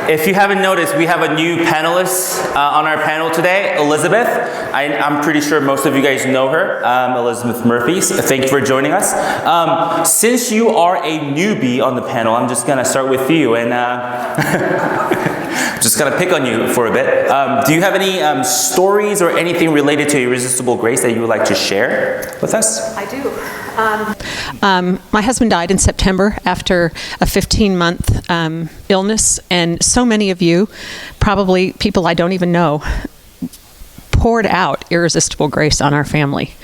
If you haven't noticed, we have a new panelist on our panel today, Elizabeth. I'm pretty sure most of you guys know her, Elizabeth Murphy. Thank you for joining us. Since you are a newbie on the panel, I'm just going to start with you and just going to pick on you for a bit. Do you have any stories or anything related to Irresistible Grace that you would like to share with us? I do. My husband died in September after a 15-month illness, and so many of you, probably people I don't even know, poured out irresistible grace on our family.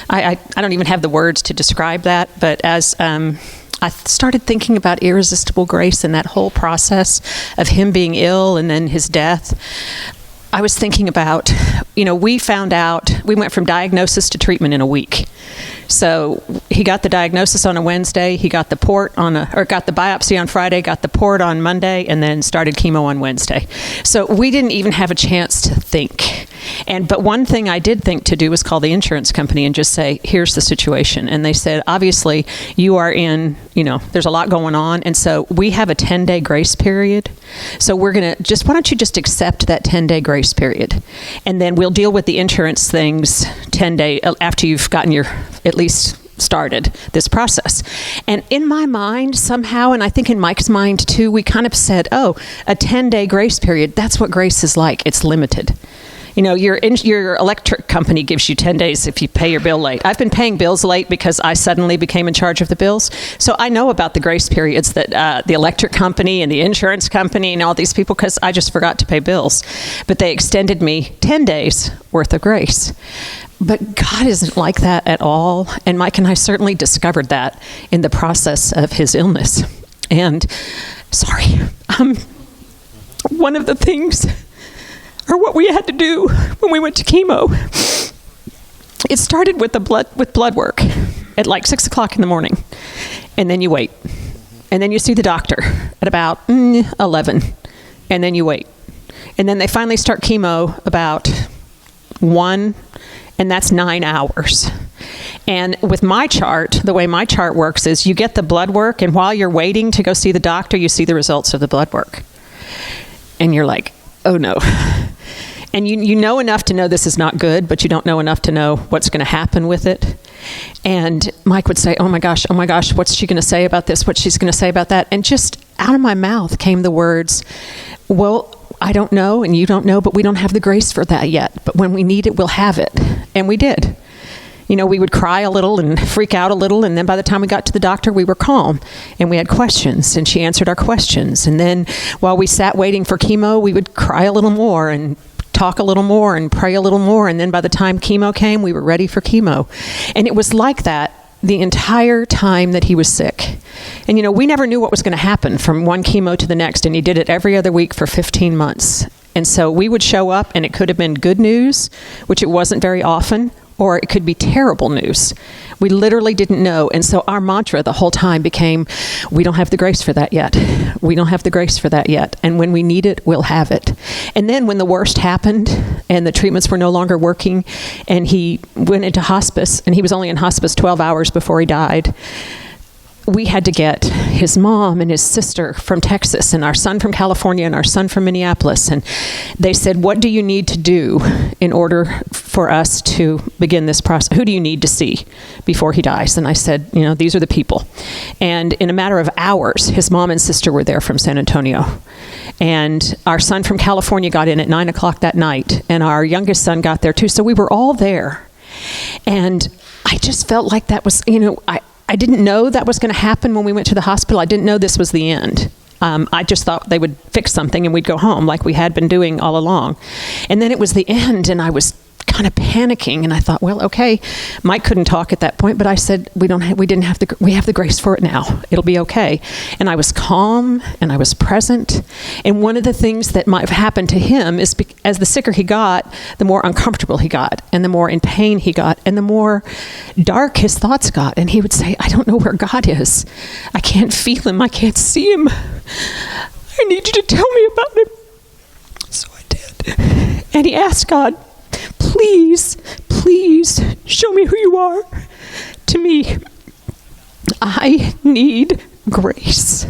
I don't even have the words to describe that, but as I started thinking about irresistible grace and that whole process of him being ill and then his death, I was thinking about, we found out, we went from diagnosis to treatment in a week. So he got the diagnosis on a Wednesday, he got the got the biopsy on Friday, got the port on Monday, and then started chemo on Wednesday. So we didn't even have a chance to think. But one thing I did think to do was call the insurance company and just say, here's the situation. And they said, obviously, you are in, there's a lot going on. And so we have a 10-day grace period. So we're going to why don't you just accept that 10-day grace period? And then we'll deal with the insurance things 10 days after you've gotten at least started this process. And in my mind, somehow, and I think in Mike's mind too, we kind of said, a 10-day grace period, that's what grace is like. It's limited. Your electric company gives you 10 days if you pay your bill late. I've been paying bills late because I suddenly became in charge of the bills. So I know about the grace periods that the electric company and the insurance company and all these people, because I just forgot to pay bills. But they extended me 10 days worth of grace. But God isn't like that at all. And Mike and I certainly discovered that in the process of his illness. And, one of the things, or what we had to do when we went to chemo, it started with blood work at like 6 o'clock in the morning. And then you wait. And then you see the doctor at about 11. And then you wait. And then they finally start chemo about 1, and that's 9 hours. And with my chart, the way my chart works is you get the blood work, and while you're waiting to go see the doctor, you see the results of the blood work. And you're like, oh no. And you know enough to know this is not good, but you don't know enough to know what's going to happen with it. And Mike would say, oh my gosh, what's she going to say about this? What's she's going to say about that? And just out of my mouth came the words, well, I don't know and you don't know, but we don't have the grace for that yet. But when we need it, we'll have it. And we did. We would cry a little and freak out a little, and then by the time we got to the doctor, we were calm, and we had questions, and she answered our questions. And then while we sat waiting for chemo, we would cry a little more and talk a little more and pray a little more, and then by the time chemo came, we were ready for chemo. And it was like that the entire time that he was sick. And we never knew what was going to happen from one chemo to the next, and he did it every other week for 15 months. And so we would show up, and it could have been good news, which it wasn't very often, or it could be terrible news. We literally didn't know. And so our mantra the whole time became, we don't have the grace for that yet. We don't have the grace for that yet. And when we need it, we'll have it. And then when the worst happened and the treatments were no longer working and he went into hospice, and he was only in hospice 12 hours before he died, we had to get his mom and his sister from Texas and our son from California and our son from Minneapolis. And they said, what do you need to do in order for us to begin this process? Who do you need to see before he dies? And I said, these are the people. And in a matter of hours, his mom and sister were there from San Antonio. And our son from California got in at 9 o'clock that night. And our youngest son got there too. So we were all there. And I just felt like that was, I didn't know that was going to happen when we went to the hospital. I didn't know this was the end. I just thought they would fix something and we'd go home like we had been doing all along. And then it was the end, and I was kind of panicking, and I thought, well, okay. Mike couldn't talk at that point, but I said, we have the grace for it now. It'll be okay. And I was calm and I was present. And one of the things that might have happened to him is as the sicker he got, the more uncomfortable he got, and the more in pain he got, and the more dark his thoughts got. And he would say, I don't know where God is. I can't feel him. I can't see him. I need you to tell me about him. So I did. And he asked God, please show me who you are to me. I need grace.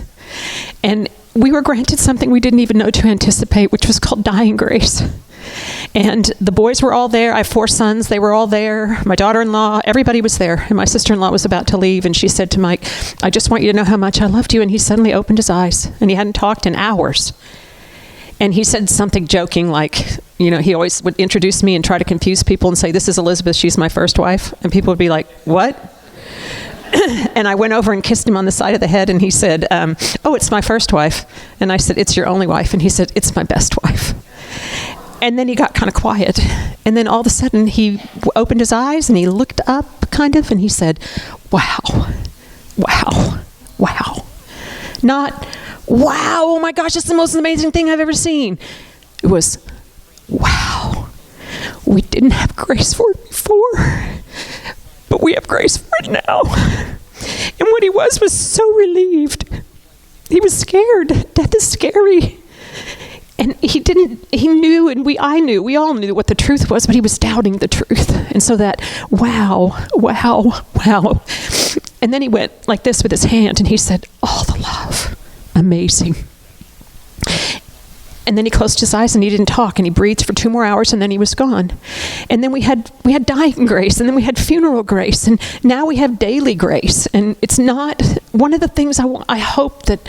And we were granted something we didn't even know to anticipate, which was called dying grace. And the boys were all there. I have 4 sons. They were all there. My daughter-in-law, everybody was there. And my sister-in-law was about to leave, and she said to Mike, I just want you to know how much I loved you. And he suddenly opened his eyes, and he hadn't talked in hours. And he said something joking like, he always would introduce me and try to confuse people and say, this is Elizabeth, she's my first wife. And people would be like, what? And I went over and kissed him on the side of the head, and he said, oh, it's my first wife. And I said, it's your only wife. And he said, it's my best wife. And then he got kind of quiet. And then all of a sudden, he opened his eyes, and he looked up, kind of, and he said, wow, wow, wow. Not, wow, oh my gosh, it's the most amazing thing I've ever seen. It was, wow, we didn't have grace for it before, but we have grace for it now. And what he was so relieved. He was scared. Death is scary. And he knew, and we all knew what the truth was, but he was doubting the truth. And so that, wow, wow, wow. And then he went like this with his hand, and he said, all the love, amazing. And then he closed his eyes and he didn't talk, and he breathed for 2 more hours, and then he was gone. And then we had dying grace, and then we had funeral grace, and now we have daily grace. And it's not, one of the things I hope that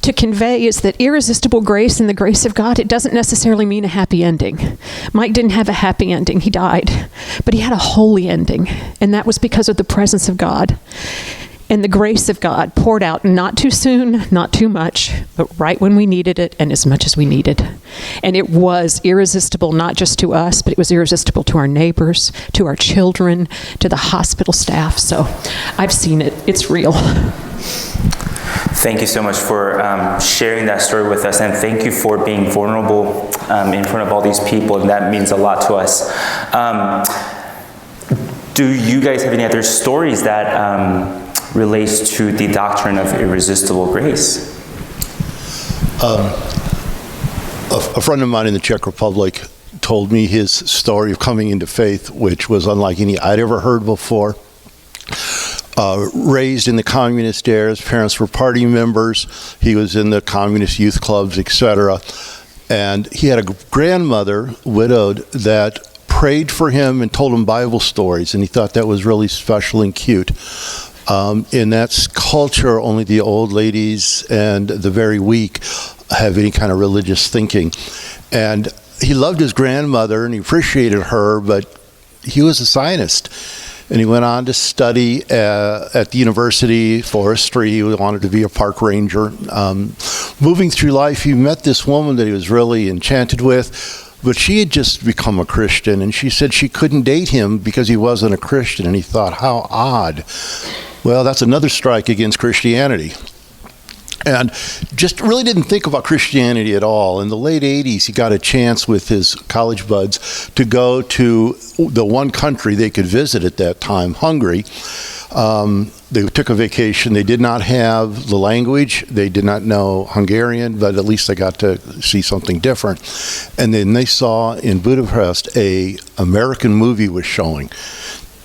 to convey is that irresistible grace and the grace of God, it doesn't necessarily mean a happy ending. Mike didn't have a happy ending, he died, but he had a holy ending, and that was because of the presence of God. And the grace of God poured out, not too soon, not too much, but right when we needed it and as much as we needed. And it was irresistible, not just to us, but it was irresistible to our neighbors, to our children, to the hospital staff. So I've seen it. It's real. Thank you so much for sharing that story with us, and thank you for being vulnerable in front of all these people, and that means a lot to us. Do you guys have any other stories that relates to the doctrine of irresistible grace? A friend of mine in the Czech Republic told me his story of coming into faith, which was unlike any I'd ever heard before. Raised in the communist era, his parents were party members. He was in the communist youth clubs, etc. And he had a grandmother, widowed, that prayed for him and told him Bible stories, and he thought that was really special and cute. In that culture, only the old ladies and the very weak have any kind of religious thinking. And he loved his grandmother and he appreciated her, but he was a scientist. And he went on to study at the university, forestry. He wanted to be a park ranger. Moving through life, he met this woman that he was really enchanted with, but she had just become a Christian, and she said she couldn't date him because he wasn't a Christian, and he thought, how odd. Well, that's another strike against Christianity. And just really didn't think about Christianity at all. In the late 80s, he got a chance with his college buds to go to the one country they could visit at that time, Hungary. They took a vacation. They did not have the language. They did not know Hungarian, but at least they got to see something different. And then they saw in Budapest a American movie was showing.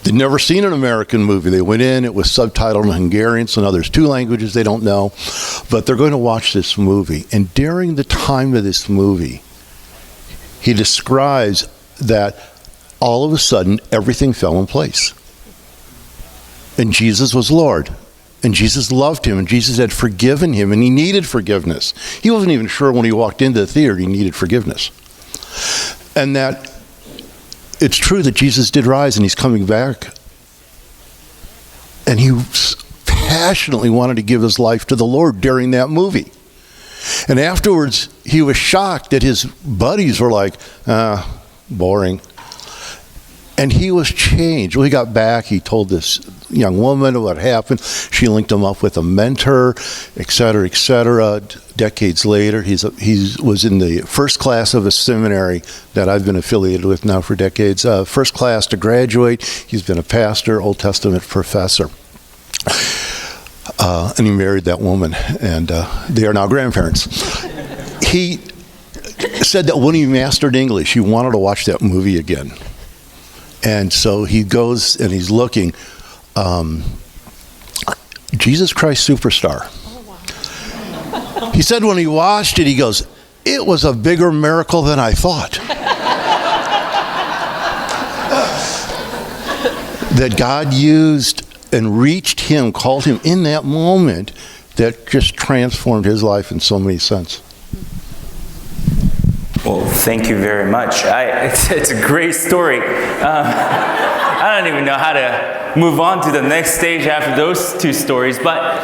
They'd never seen an American movie. They went in, it was subtitled in Hungarian, so now there's 2 languages they don't know, but they're going to watch this movie. And during the time of this movie, he describes that all of a sudden everything fell in place. And Jesus was Lord. And Jesus loved him, and Jesus had forgiven him, and he needed forgiveness. He wasn't even sure when he walked into the theater he needed forgiveness. And that it's true that Jesus did rise and he's coming back. And he passionately wanted to give his life to the Lord during that movie. And afterwards, he was shocked that his buddies were like, boring. And he was changed. When he got back, he told this young woman what happened. She linked him up with a mentor, et cetera, et cetera. Decades later, he was in the first class of a seminary that I've been affiliated with now for decades. First class to graduate. He's been a pastor, Old Testament professor. And he married that woman, and they are now grandparents. He said that when he mastered English, he wanted to watch that movie again. And so he goes and he's looking, Jesus Christ Superstar. He said when he washed it, he goes, "It was a bigger miracle than I thought." That God used and reached him, called him in that moment, that just transformed his life in so many sense. Well, thank you very much. It's a great story. I don't even know how to move on to the next stage after those two stories, but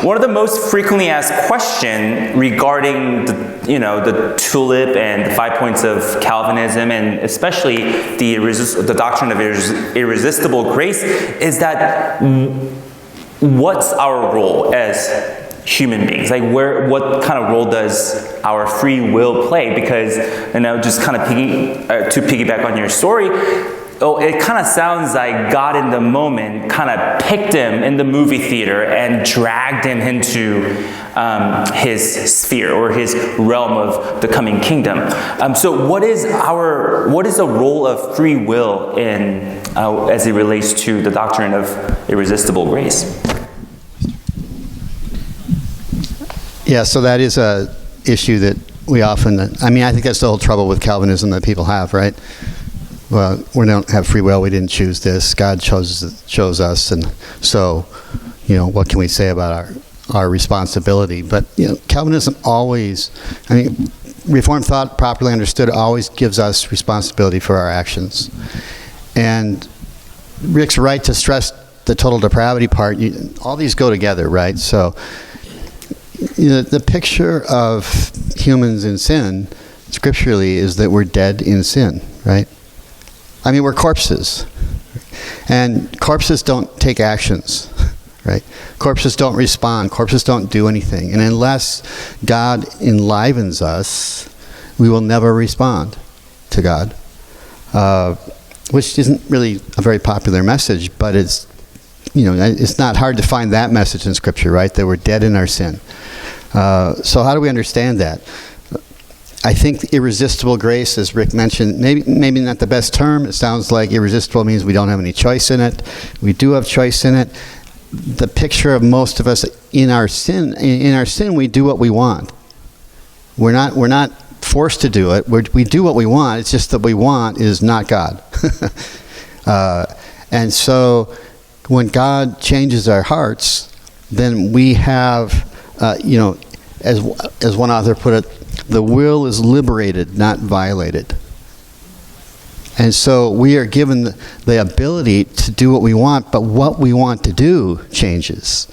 one of the most frequently asked questions regarding the tulip and the 5 points of Calvinism, and especially the doctrine of irresistible grace, is that what's our role as human beings? Like, what kind of role does our free will play? Because, just kind of to piggyback on your story, it kind of sounds like God in the moment kind of picked him in the movie theater and dragged him into his sphere or his realm of the coming kingdom. So what is the role of free will in as it relates to the doctrine of irresistible grace? Yeah, so that is a issue that we often, I think that's the whole trouble with Calvinism that people have, right? Well, we don't have free will, we didn't choose this, God chose us, and so, what can we say about our responsibility? But, Calvinism always, Reformed thought, properly understood, always gives us responsibility for our actions. And Rick's right to stress the total depravity part, all these go together, right? So, the picture of humans in sin, scripturally, is that we're dead in sin, right? We're corpses. And corpses don't take actions, right? Corpses don't respond. Corpses don't do anything. And unless God enlivens us, we will never respond to God. Which isn't really a very popular message, but it's not hard to find that message in Scripture, right? That we're dead in our sin. So how do we understand that? I think irresistible grace, as Rick mentioned, maybe not the best term. It sounds like irresistible means we don't have any choice in it. We do have choice in it. The picture of most of us in our sin, we do what we want. We're not forced to do it. We do what we want. It's just that we want is not God. And so when God changes our hearts, then we have, as one author put it, the will is liberated, not violated. And so we are given the ability to do what we want, but what we want to do changes.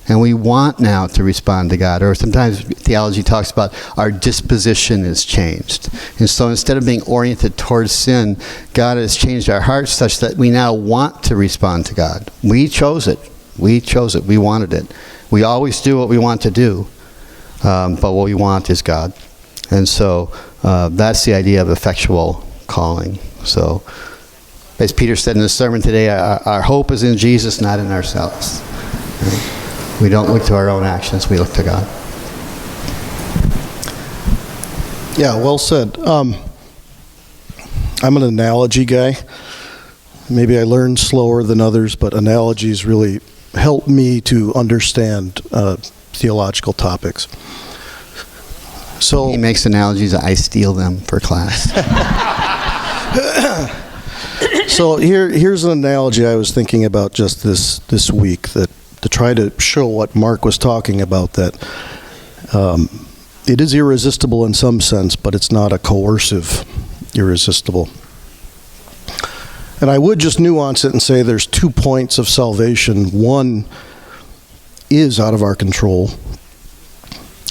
And we want now to respond to God. Or sometimes theology talks about our disposition is changed. And so instead of being oriented towards sin, God has changed our hearts such that we now want to respond to God. We chose it. We wanted it. We always do what we want to do. But what we want is God. And so that's the idea of effectual calling. So as Peter said in the sermon today, our hope is in Jesus, not in ourselves. Right? We don't look to our own actions, we look to God. Yeah, well said. I'm an analogy guy. Maybe I learn slower than others, but analogies really help me to understand theological topics. So he makes analogies, I steal them for class. So here's an analogy I was thinking about just this week, that to try to show what Mark was talking about, that it is irresistible in some sense, but it's not a coercive irresistible. And I would just nuance it and say there's 2 points of salvation. One is out of our control.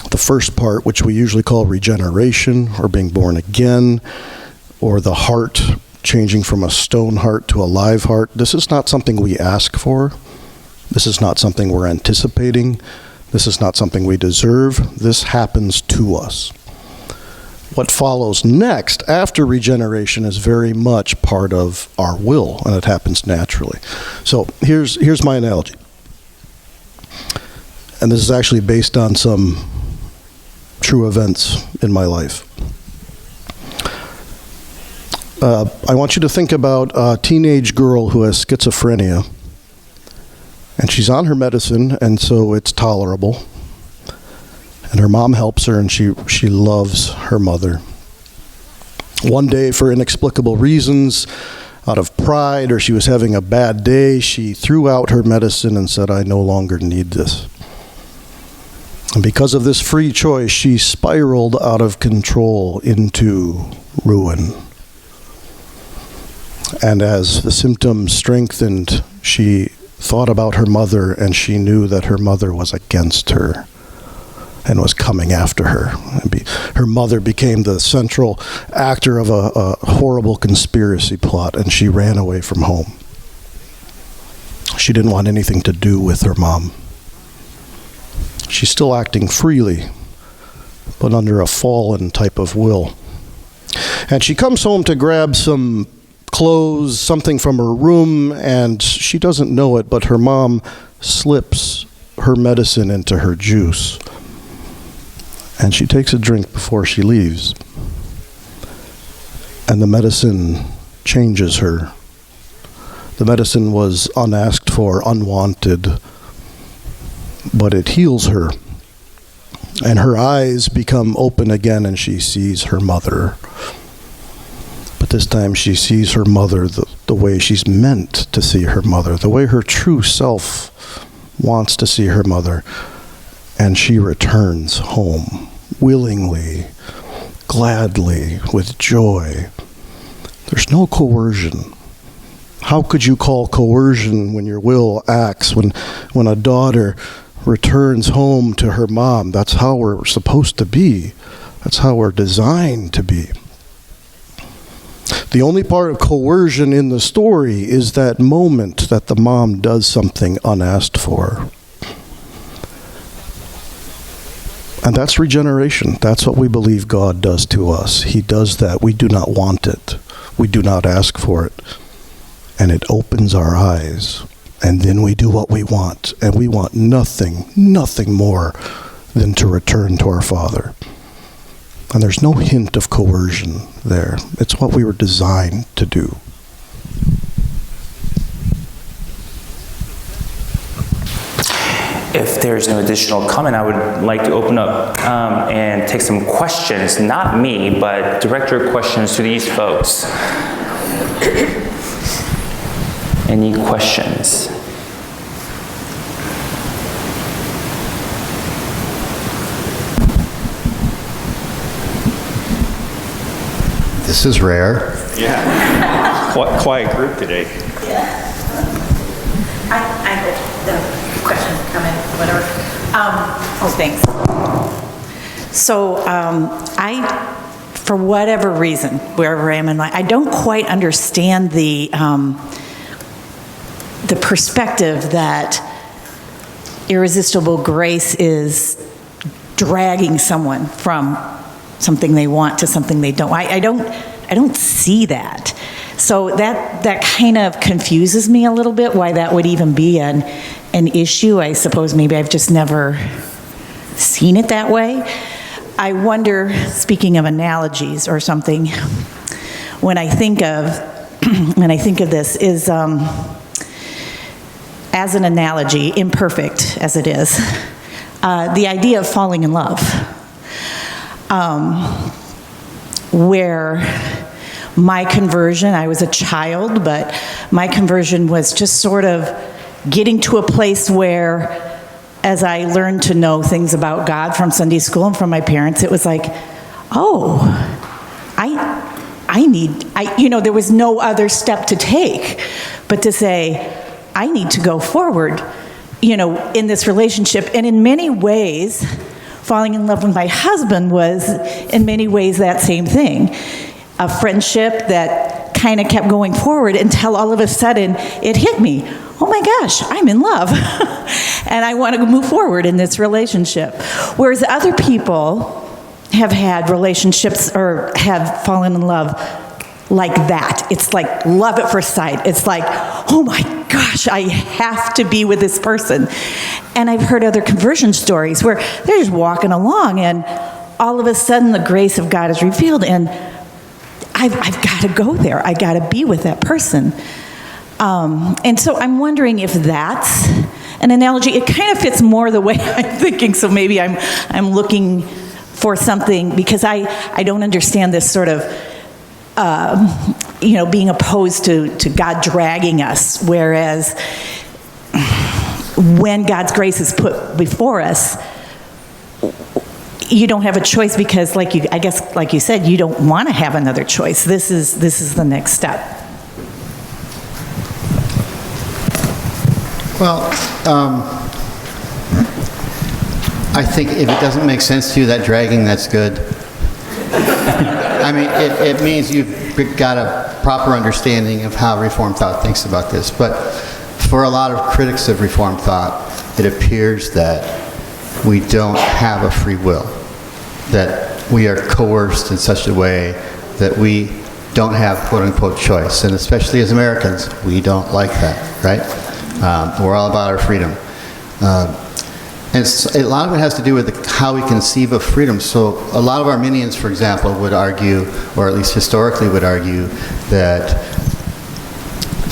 The first part, which we usually call regeneration or being born again, or the heart changing from a stone heart to a live heart, this is not something we ask for. This is not something we're anticipating. This is not something we deserve. This happens to us. What follows next after regeneration is very much part of our will, and it happens naturally. So here's my analogy. And this is actually based on some true events in my life. I want you to think about a teenage girl who has schizophrenia, and she's on her medicine, and so it's tolerable. And her mom helps her, and she loves her mother. One day, for inexplicable reasons, out of pride, or she was having a bad day, she threw out her medicine and said, "I no longer need this." And because of this free choice, she spiraled out of control into ruin. And as the symptoms strengthened, she thought about her mother, and she knew that her mother was against her and was coming after her. Her mother became the central actor of a horrible conspiracy plot, and she ran away from home. She didn't want anything to do with her mom. She's still acting freely, but under a fallen type of will. And she comes home to grab some clothes, something from her room, and she doesn't know it, but her mom slips her medicine into her juice. And she takes a drink before she leaves. And the medicine changes her. The medicine was unasked for, unwanted, but it heals her. And her eyes become open again, and she sees her mother. But this time she sees her mother the way she's meant to see her mother, the way her true self wants to see her mother. And she returns home willingly, gladly, with joy. There's no coercion. How could you call coercion when your will acts, when a daughter returns home to her mom? That's how we're supposed to be. That's how we're designed to be. The only part of coercion in the story is that moment that the mom does something unasked for. And that's regeneration. That's what we believe God does to us. He does that. We do not want it. We do not ask for it. And it opens our eyes. And then we do what we want. And we want nothing more than to return to our Father. And there's no hint of coercion there. It's what we were designed to do. If there's no additional comment, I would like to open up and take some questions. Not me, but direct your questions to these folks. Any questions? This is rare. Yeah. Quiet group today. Yeah. I hope the questions come in, whatever. Thanks. So for whatever reason, wherever I am in life, I don't quite understand the perspective that irresistible grace is dragging someone from something they want to something they don't. I don't see that. So that kind of confuses me a little bit, why that would even be an issue. I suppose maybe I've just never seen it that way. I wonder, speaking of analogies or something, when I think of this is as an analogy, imperfect as it is, the idea of falling in love. Where my conversion, I was a child, but my conversion was just sort of getting to a place where, as I learned to know things about God from Sunday school and from my parents, it was like, oh, there was no other step to take but to say, I need to go forward, in this relationship. And in many ways, falling in love with my husband was, in many ways, that same thing. A friendship that kind of kept going forward until all of a sudden it hit me. Oh my gosh, I'm in love. And I want to move forward in this relationship. Whereas other people have had relationships or have fallen in love like that. It's like love at first sight. It's like, oh my gosh, I have to be with this person. And I've heard other conversion stories where they're just walking along and all of a sudden the grace of God is revealed and I've got to go there. I got to be with that person. And so I'm wondering if that's an analogy. It kind of fits more the way I'm thinking, so maybe I'm looking for something, because I don't understand this sort of, being opposed to God dragging us, whereas when God's grace is put before us, you don't have a choice, because like you said, you don't want to have another choice. This is the next step. Well, I think if it doesn't make sense to you, that dragging, that's good. I mean, it means you've got a proper understanding of how Reformed thought thinks about this. But for a lot of critics of Reformed thought, it appears that we don't have a free will, that we are coerced in such a way that we don't have quote-unquote choice. And especially as Americans, we don't like that, right? We're all about our freedom. And a lot of it has to do with how we conceive of freedom. So a lot of Arminians, for example, would argue, or at least historically would argue, that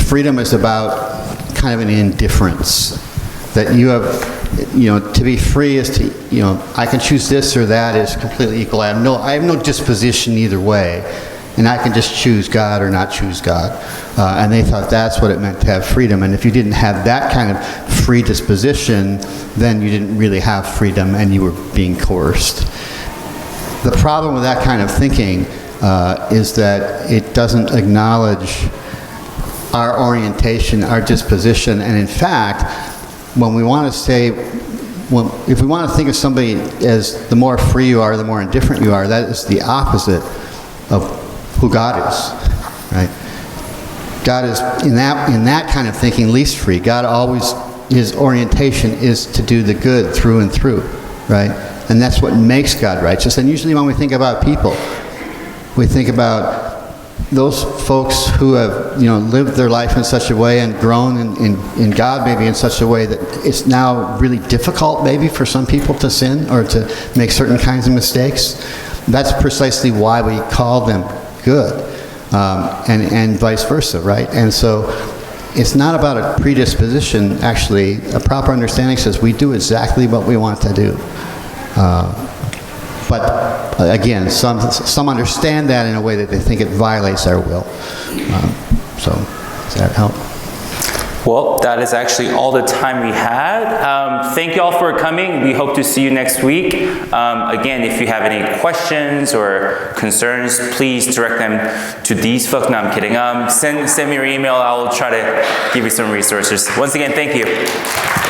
freedom is about kind of an indifference. That you have, to be free is to, I can choose this or that is completely equal. I have no disposition either way. And I can just choose God or not choose God. And they thought that's what it meant to have freedom. And if you didn't have that kind of free disposition, then you didn't really have freedom and you were being coerced. The problem with that kind of thinking is that it doesn't acknowledge our orientation, our disposition. And in fact, when we want to say, if we want to think of somebody as the more free you are, the more indifferent you are, that is the opposite of who God is, right? God is, in that kind of thinking, least free. God always, his orientation is to do the good through and through, right? And that's what makes God righteous. And usually when we think about people, we think about those folks who have, lived their life in such a way and grown in God maybe in such a way that it's now really difficult maybe for some people to sin or to make certain kinds of mistakes. That's precisely why we call them good, and vice versa, right? And so it's not about a predisposition. Actually, a proper understanding says we do exactly what we want to do. But again, some understand that in a way that they think it violates our will. So does that help? Well, that is actually all the time we had. Thank you all for coming. We hope to see you next week. Again, if you have any questions or concerns, please direct them to these folks. No, I'm kidding. Send me your email. I'll try to give you some resources. Once again, thank you.